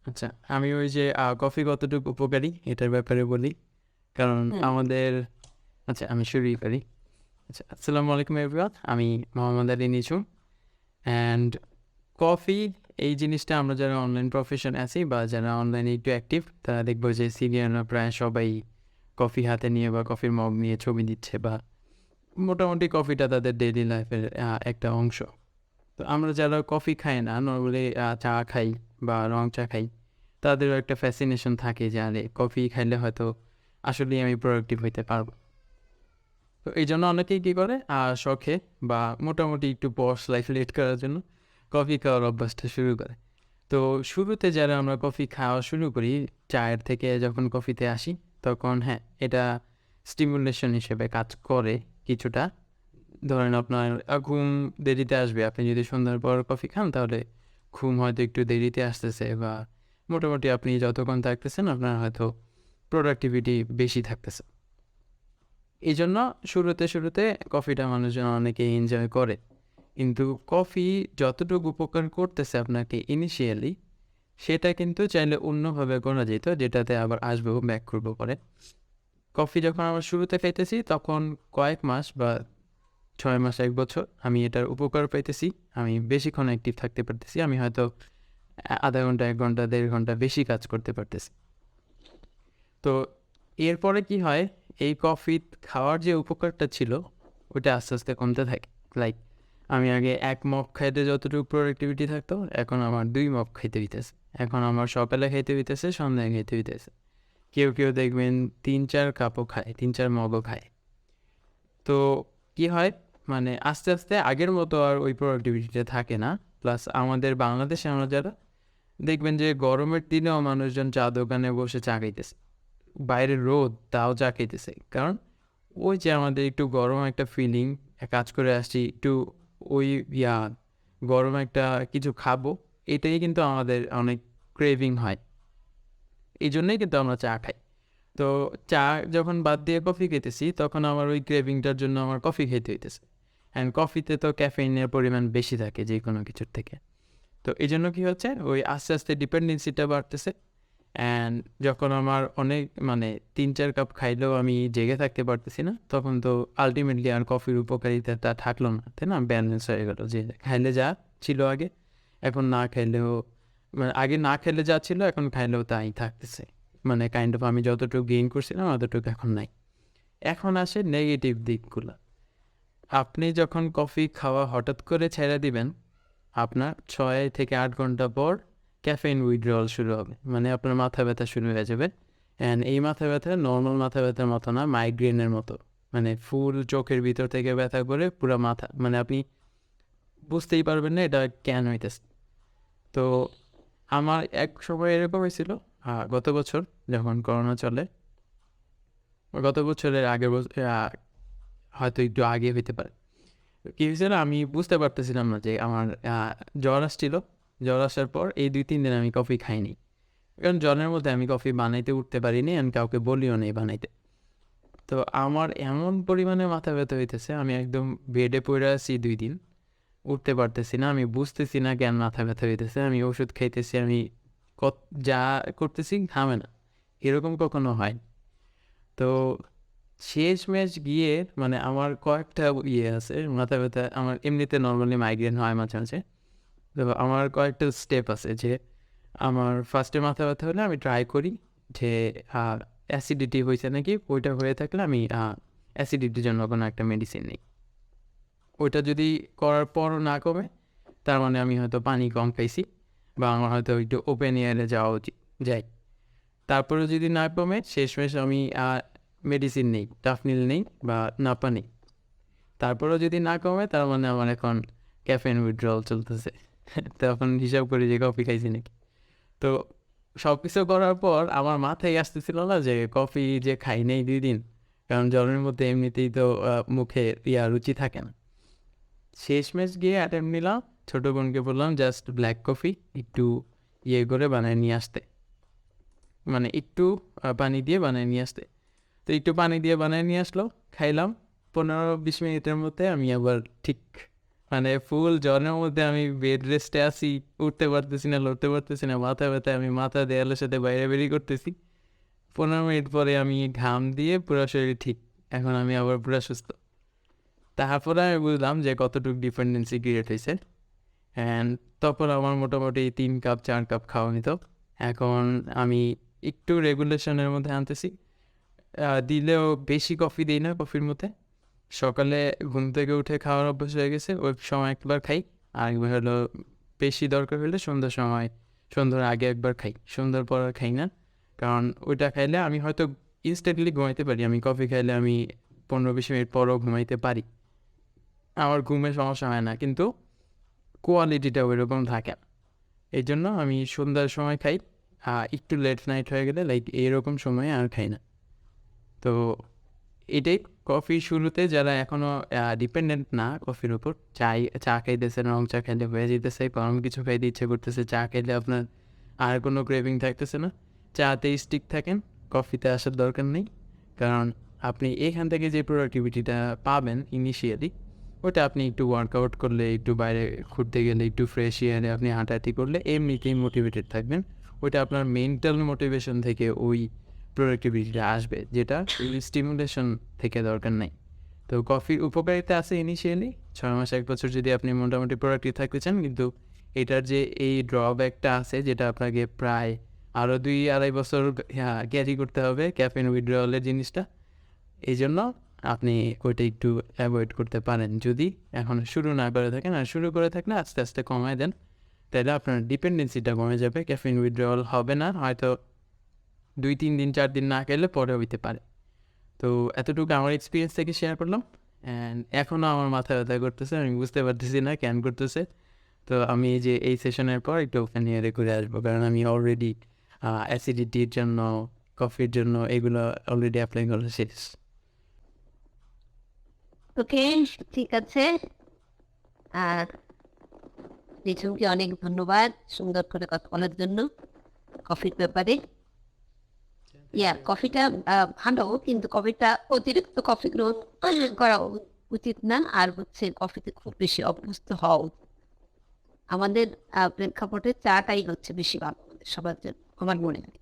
আচ্ছা, আমি ওই যে কফি কতটুকু উপকারী এটার ব্যাপারে বলি। কারণ হুম, আমাদের আচ্ছা আমি শুরুই করি। আচ্ছা, আসসালামু আলাইকুম এভরিওয়ান। আমি মোহাম্মদ আলী নিঝুম। অ্যান্ড কফি এই জিনিসটা আমরা যারা অনলাইন প্রফেশনে আছি বা যারা অনলাইনে একটু অ্যাক্টিভ তারা দেখবো যে সিনিয়ররা প্রায় সবাই কফি হাতে নিয়ে বা কফির মগ নিয়ে ছবি দিচ্ছে বা মোটামুটি কফিটা তাদের ডেইলি লাইফের একটা অংশ। তো আমরা যারা কফি খাই না নর্মালি চা খাই বা রং চা খাই, তাদেরও একটা ফ্যাসিনেশন থাকে যে আরে কফি খাইলে হয়তো আসলেই আমি প্রোডাক্টিভ হইতে পারবো। তো এই জন্য অনেকেই কী করে শখে বা মোটামুটি একটু পশ লাইফ লিড করার জন্য কফি খাওয়ার অভ্যাসটা শুরু করে। তো শুরুতে যারা আমরা কফি খাওয়া শুরু করি, চায়ের থেকে যখন কফিতে আসি, তখন হ্যাঁ, এটা স্টিমুলেশন হিসেবে কাজ করে কিছুটা। ধরেন আপনার ঘুম দেরিতে আসবে। আপনি যদি সন্ধ্যার পর কফি খান তাহলে ঘুম হয়তো একটু দেরিতে আসতেছে বা মোটামুটি আপনি যতক্ষণ থাকতেছেন আপনার হয়তো প্রোডাক্টিভিটি বেশি থাকতেছে। এই জন্য শুরুতে কফিটা মানুষজন অনেকে এনজয় করে। কিন্তু কফি যতটুকু উপকার করতেছে আপনাকে ইনিশিয়ালি, সেটা কিন্তু চাইলে অন্যভাবে করা যেত, যেটাতে আবার আসবো, ব্যাক করবো পরে। কফি যখন আমরা শুরুতে খাইতেছি তখন কয়েক মাস বা ৬ মাস ১ বছর আমি এটার উপকার পাইতেছি। আমি বেশিক্ষণ অ্যাক্টিভ থাকতে পারতেছি। আমি হয়তো ০.৫ ঘন্টা, ১ ঘন্টা, ১.৫ ঘন্টা বেশি কাজ করতে পারতেছি। তো এরপরে কি হয়, এই কফি খাওয়ার যে উপকারটা ছিল, ওইটা আস্তে, আস্তে কমতে থাকে। লাইক আমি আগে ১ মগ খাইতে যতটুকু প্রোডাক্টিভিটি থাকতো, এখন আমার ২ মগ খাইতে হইতেছে। এখন আমার সকালে খাইতে হইতেছে, সন্ধ্যায় খাইতে হইতেছে। কেউ দেখবেন ৩-৪ কাপও খায়, ৩-৪ মগও খায়। তো কি হয়, মানে আস্তে, আস্তে আগের মতো আর ওই প্রোডাক্টিভিটিটা থাকে না। প্লাস আমাদের বাংলাদেশে আমরা যারা, দেখবেন যে গরমের দিনেও মানুষজন চা দোকানে বসে চা খাইতেছে। বাইরে রোদ, তাও চা খাইতেছে। কারণ ওই যে আমাদের একটু গরম একটা ফিলিং কাজ করে আসছি, একটু ওই ইয়া গরম একটা কিছু খাবো, এটাই কিন্তু আমাদের অনেক ক্রেভিং হয়। এই জন্যই কিন্তু আমরা চা খাই। তো চা যখন বাদ দিয়ে কফি খেতেছি, তখন আমার ওই ক্রেভিংটার জন্য আমার কফি খেতে হইতেছে। অ্যান্ড কফিতে তো ক্যাফেইনের পরিমাণ বেশি থাকে যে কোনো কিছুর থেকে। তো এই জন্য কী হচ্ছে, ওই আস্তে, আস্তে ডিপেন্ডেন্সিটা বাড়তেছে। অ্যান্ড যখন আমার অনেক মানে ৩-৪ কাপ খাইলেও আমি জেগে থাকতে পারতেছি না, তখন তো আল্টিমেটলি আর কফির উপকারিতাটা থাকলো না, তাই না? ব্যালেন্স হয়ে গেল যে খাইলে যা ছিল আগে, এখন না খাইলেও মানে আগে না খেলে যা ছিল এখন খাইলেও তাই থাকতেছে। মানে কাইন্ড অফ আমি যতটুকু গেইন করছিলাম অতটুকু এখন নাই। এখন আসে নেগেটিভ দিকগুলা। আপনি যখন কফি খাওয়া হঠাৎ করে ছেড়ে দিবেন, আপনার ৬ থেকে ৮ ঘন্টা পর ক্যাফেইন উইথড্রয়াল শুরু হবে। মানে আপনার মাথা ব্যথা শুরু হয়ে যাবে। অ্যান্ড এই মাথা ব্যথা নরমাল মাথা ব্যথার মতো না, মাইগ্রেনের মতো। মানে ফুল চোখের ভিতর থেকে ব্যথা করে পুরা মাথা, মানে আপনি বুঝতেই পারবেন না এটা কেন হইতেছে। তো আমার এক সময় এরকম হয়েছিল, গত বছর যখন করোনা চলে, গত বছরের আগের বছর, হয়তো একটু আগে হইতে পারে। কি হয়েছিল আমি বুঝতে পারতেছিলাম না যে আমার জ্বর আসছিল। জ্বর আসার পর এই ২-৩ দিন আমি কফি খাইনি। কারণ জ্বরের মধ্যে আমি কফি বানাইতে উঠতে পারিনি, আমি কাউকে বলিও নেই বানাইতে। তো আমার এমন পরিমাণে মাথা ব্যথা হইতেছে, আমি একদম বেডে পড়ে আছি ২ দিন। উঠতে পারতেছি না। আমি বুঝতেছি না কেন মাথা ব্যথা হইতেছে। আমি ওষুধ খাইতেছি, আমি কত যা করতেছি ঘামে না। এরকম কখনো হয়নি। তো শেষমেশ গিয়ে মানে আমার কয়েকটা আছে মাথা ব্যথা, আমার এমনিতে নরমালি মাইগ্রেন হয় মাঝে, মাঝে। তো আমার কয়েকটা স্টেপ আছে যে আমার ফার্স্টে মাথা ব্যথা হলে আমি ট্রাই করি যে অ্যাসিডিটি হয়েছে নাকি, ওইটা হয়ে থাকলে আমি অ্যাসিডিটির জন্য কোনো একটা মেডিসিন নিই। ওইটা যদি করার পরও না কমে, তার মানে আমি হয়তো পানি কম খাইছি বা আমার হয়তো একটু ওপেন এয়ারে যাওয়া উচিত, যাই। তারপরেও যদি না কমে, শেষমেশ আমি মেডিসিন নেই, টাফনিল নেই বা নাপা নেই। তারপরেও যদি না কমে, তার মানে আমার এখন ক্যাফেইন উইথড্রল চলতেছে। তখন হিসাব করি যে কফি খাইছি নাকি। তো সব কিছু করার পর আমার মাথায় আসতেছিল না যে কফি যে খাই নেই ২ দিন, কারণ জ্বরের মধ্যে এমনিতেই তো মুখে রুচি থাকে না। শেষমেশ গিয়ে অ্যাটেম্প নিলাম, ছোটো বোনকে বললাম জাস্ট ব্ল্যাক কফি একটু করে বানায় নিয়ে আসতে, মানে একটু পানি দিয়ে বানায় নিয়ে আসতে। তো একটু পানি দিয়ে বানায় নিয়ে আসলো, খাইলাম। ১৫-২০ মিনিটের মধ্যে আমি আবার ঠিক মানে ফুল জ্বরের মধ্যে আমি বেড রেস্টে আছি, উঠতে পারতেছি না, লড়তে পারতেছি না, মাথা ব্যথায় আমি মাথা দেয়ালের সাথে বাইরে বেরিয়ে করতেছি। 15 মিনিট পরে আমি ঘাম দিয়ে পুরো শরীর ঠিক, এখন আমি আবার পুরো সুস্থ। তারপরে আমি বুঝলাম যে কতটুকু ডিপেন্ডেন্সি ক্রিয়েট হয়েছে। অ্যান্ড তখন আমার মোটামুটি 3 কাপ 4 কাপ খাওয়া হতো। এখন আমি একটু রেগুলেশনের মধ্যে আনতেছি। দিলেও বেশি কফি দিই না কফির মধ্যে। সকালে ঘুম থেকে উঠে খাওয়ার অভ্যাস হয়ে গেছে, ওই সময় একবার খাই। আর একবার হলো বেশি দরকার হলে সন্ধ্যার সময়, সন্ধ্যার আগে একবার খাই, সন্ধ্যার পর আর খাই না। কারণ ওইটা খাইলে আমি হয়তো ইনস্ট্যান্টলি ঘুমাইতে পারি, আমি কফি খাইলে আমি 15-20 মিনিট পরও ঘুমাইতে পারি, আমার ঘুমের সমস্যা হয় না, কিন্তু কোয়ালিটিটা ওইরকম থাকে না। এই জন্য আমি সন্ধ্যার সময় খাই, একটু লেট নাইট হয়ে গেলে লাইক এইরকম সময়ে আর খাই না। তো এটাই কফি শুরুতে যারা এখনও ডিপেন্ডেন্ট না কফির উপর, চা খাইতেছে, রং চা খাইলে হয়ে যেতেছে, গরম কিছু খাইতে ইচ্ছে করতেছে, চা খাইলে আপনার আর কোনো ক্রেভিং থাকতেছে না, চাতেই স্টিক থাকেন, কফিতে আসার দরকার নেই। কারণ আপনি এখান থেকে যে প্রোডাক্টিভিটিটা পাবেন ইনিশিয়ালি, ওটা আপনি একটু ওয়ার্কআউট করলে, একটু বাইরে ঘুরতে গেলে, একটু ফ্রেশ এয়ারে আপনি হাঁটাহাঁটি করলে এমনিতেই মোটিভেটেড থাকবেন। ওইটা আপনার মেন্টাল মোটিভেশন থেকে ওই প্রোডাক্টিভিটিটা আসবে, যেটা স্টিমুলেশন থেকে দরকার নেই। তো কফির উপকারিতা আছে ইনিশিয়ালি 6 মাস 1 বছর যদি আপনি মোটামুটি প্রোডাক্টিভ থাকতে চান, কিন্তু এটার যে এই ড্রব্যাকটা আছে যেটা আপনাকে প্রায় আরও 2-2.5 বছর ক্যারি করতে হবে, ক্যাফেন উইথড্রয়ালের জিনিসটা। এই জন্য আপনি ওইটা একটু অ্যাভয়েড করতে পারেন যদি এখন শুরু না করে থাকেন। আর শুরু করে থাকলে আস্তে আস্তে কমায় দেন, তাহলে আপনার ডিপেন্ডেন্সিটা কমে যাবে, ক্যাফেন উইথড্রয়াল হবে না, হয়তো 2-3 দিন 4 দিন না খেলে পরে হইতে পারে। তো এতটুকু আমার এক্সপিরিয়েন্স থেকে শেয়ার করলাম। অ্যান্ড এখনও আমার মাথা ব্যথা করতেছে, আমি বুঝতে পারতেছি না কেন করতেছে। তো আমি এই যে এই সেশনের পর একটু ওপেন এয়ারে ঘুরে আসবো, কারণ আমি অলরেডি অ্যাসিডিটির জন্য, কফির জন্য এগুলো অলরেডি অ্যাপ্লাই করা শেষ। ওকে, ঠিক আছে। আর নিঝুমকে অনেক ধন্যবাদ সুন্দর করে কথা বলার জন্য কফির ব্যাপারে। কফিটা ভালো, কিন্তু কফিটা অতিরিক্ত কফি গ্রহণ করা উচিত না। আর হচ্ছে কফিতে খুব বেশি অভ্যস্ত হওয়া উচিত। আমাদের প্রেক্ষাপটে চাটাই হচ্ছে বেশি ভালো আমাদের সবার জন্য, আমার মনে হয়।